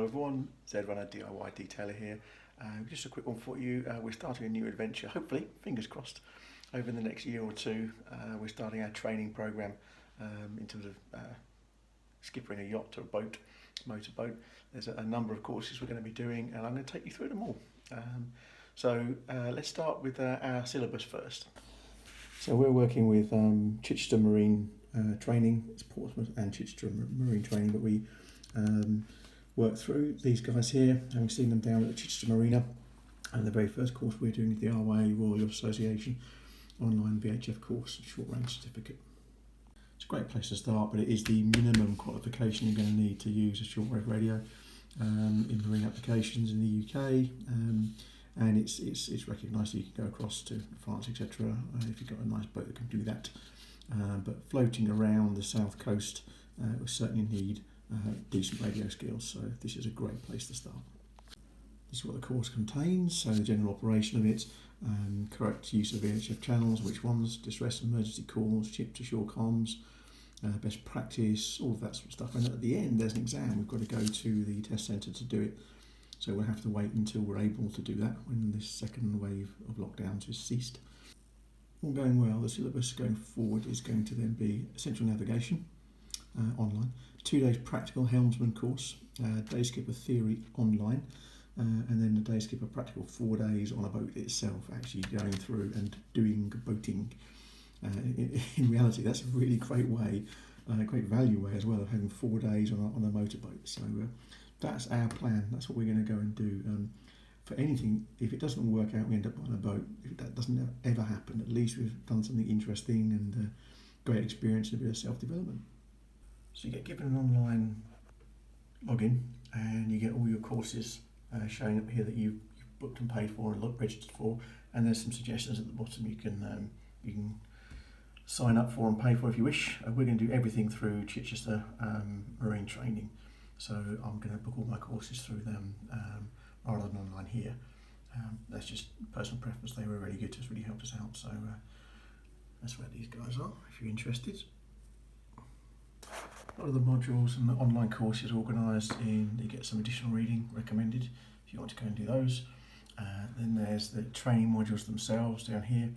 everyone, Z-Runner DIY Detailer here. Just a quick one for you. We're starting a new adventure, hopefully, fingers crossed, over the next year or two. We're starting our training program in terms of skippering a yacht or a boat, motorboat. There's a number of courses we're going to be doing, and I'm going to take you through them all. Let's start with our syllabus first. So we're working with Chichester Marine training. It's Portsmouth and Chichester Marine training that we work through. These guys here, having seen them down at the Chichester Marina, and the very first course we're doing is the RYA Royal Association online VHF course, short range certificate. It's a great place to start, but it is the minimum qualification you're going to need to use a shortwave radio in marine applications in the UK, and it's recognised that you can go across to France, etc. If you've got a nice boat that can do that. But floating around the south coast, we certainly need decent radio skills, so this is a great place to start. This is what the course contains, so the general operation of it, correct use of VHF channels, which ones, distress and emergency calls, ship to shore comms, best practice, all of that sort of stuff. And at the end there's an exam. We've got to go to the test centre to do it, so we'll have to wait until we're able to do that when this second wave of lockdowns has ceased. All going well, the syllabus going forward is going to then be essential navigation online, 2 days practical helmsman course, day skipper theory online, and then the day skipper practical 4 days on a boat itself, actually going through and doing boating. In reality, that's a really great way, great value way as well, of having 4 days on a motorboat. So that's our plan. That's what we're going to go and do. For anything, if it doesn't work out, we end up on a boat. If that doesn't ever happen, at least we've done something interesting and great experience and a bit of self-development. So you get given an online login, and you get all your courses showing up here that you've booked and paid for and registered for, and there's some suggestions at the bottom you can sign up for and pay for if you wish. We're going to do everything through Chichester Marine Training, so I'm going to book all my courses through them rather than online here. That's just personal preference. They were really good, it's really helped us out, so that's where these guys are if you're interested. A lot of the modules and the online courses organised in, you get some additional reading recommended if you want to go and do those. Then there's the training modules themselves down here,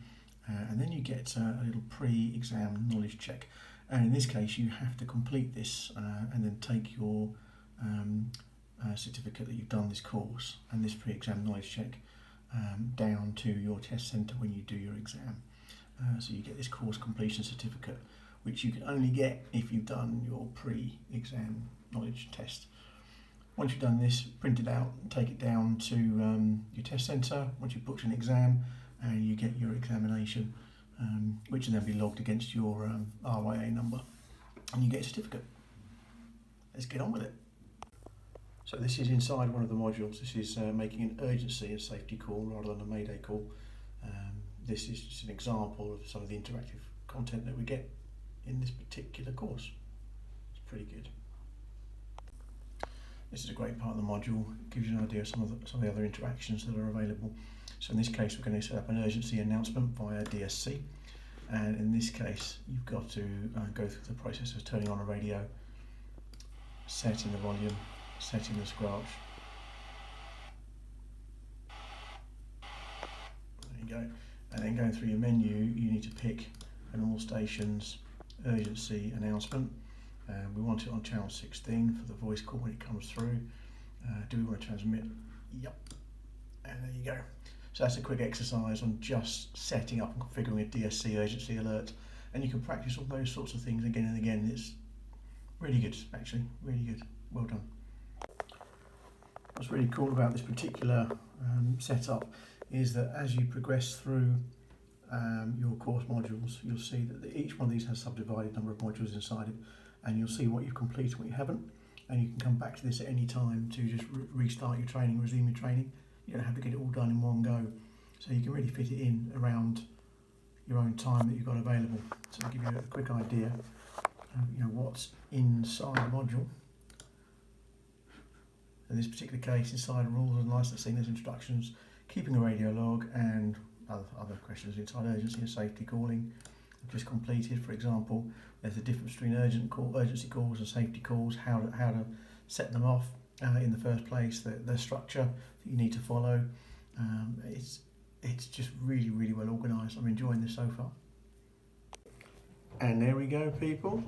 and then you get a little pre-exam knowledge check, and in this case you have to complete this and then take your certificate that you've done this course and this pre-exam knowledge check down to your test centre when you do your exam. So you get this course completion certificate, which you can only get if you've done your pre-exam knowledge test. Once you've done this, print it out and take it down to your test centre once you've booked an exam, and you get your examination, which will then be logged against your RYA number, and you get a certificate. Let's get on with it. So this is inside one of the modules. This is making an urgency and safety call rather than a mayday call. This is just an example of some of the interactive content that we get in this particular course. It's pretty good. This is a great part of the module. It gives you an idea of some of the other interactions that are available. So in this case, we're going to set up an urgency announcement via DSC, and in this case, you've got to go through the process of turning on a radio, setting the volume, setting the squelch. There you go. And then going through your menu, you need to pick an all stations urgency announcement. We want it on channel 16 for the voice call when it comes through. Do we want to transmit? Yep. And there you go. So that's a quick exercise on just setting up and configuring a DSC urgency alert, and you can practice all those sorts of things again and again. It's really good, actually, really good. Well done. What's really cool about this particular setup is that as you progress through your course modules, you'll see that each one of these has a subdivided number of modules inside it, and you'll see what you've completed, what you haven't, and you can come back to this at any time to just restart your training, resume your training. You don't have to get it all done in one go, so you can really fit it in around your own time that you've got available. So I'll give you a quick idea of what's inside the module. In this particular case, inside rules and licensing, there's instructions, keeping a radio log, and other questions inside urgency and safety calling. I've just completed, for example, there's a difference between urgency calls and safety calls, how to set them off, in the first place, the structure that you need to follow. It's just really, really well organised. I'm enjoying this so far. And there we go, people.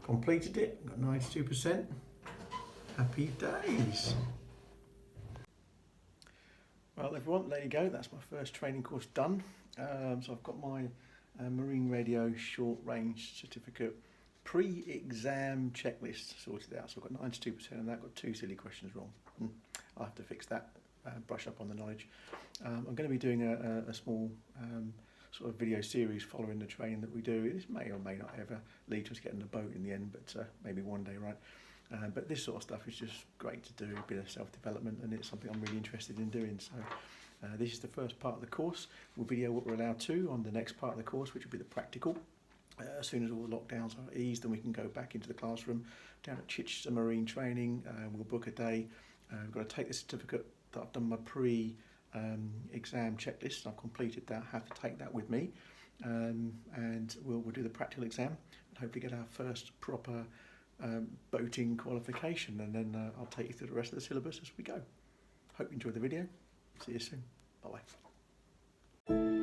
Completed it, got 92%. Happy days. Well everyone, there you go, that's my first training course done. So I've got my Marine Radio short range certificate pre-exam checklist sorted out. So I've got 92% and that, got 2 silly questions wrong. I'll have to fix that, brush up on the knowledge. I'm going to be doing a small sort of video series following the training that we do. This may or may not ever lead to us getting a boat in the end, but maybe one day, right? But this sort of stuff is just great to do, a bit of self-development, and it's something I'm really interested in doing. So this is the first part of the course. We'll video what we're allowed to on the next part of the course, which will be the practical. As soon as all the lockdowns are eased, then we can go back into the classroom down at Chichester Marine Training. We'll book a day. We've got to take the certificate that I've done my pre-exam checklist. I've completed that. I have to take that with me, and we'll do the practical exam and hopefully get our first proper boating qualification, and then I'll take you through the rest of the syllabus as we go. Hope you enjoyed the video. See you soon. Bye bye.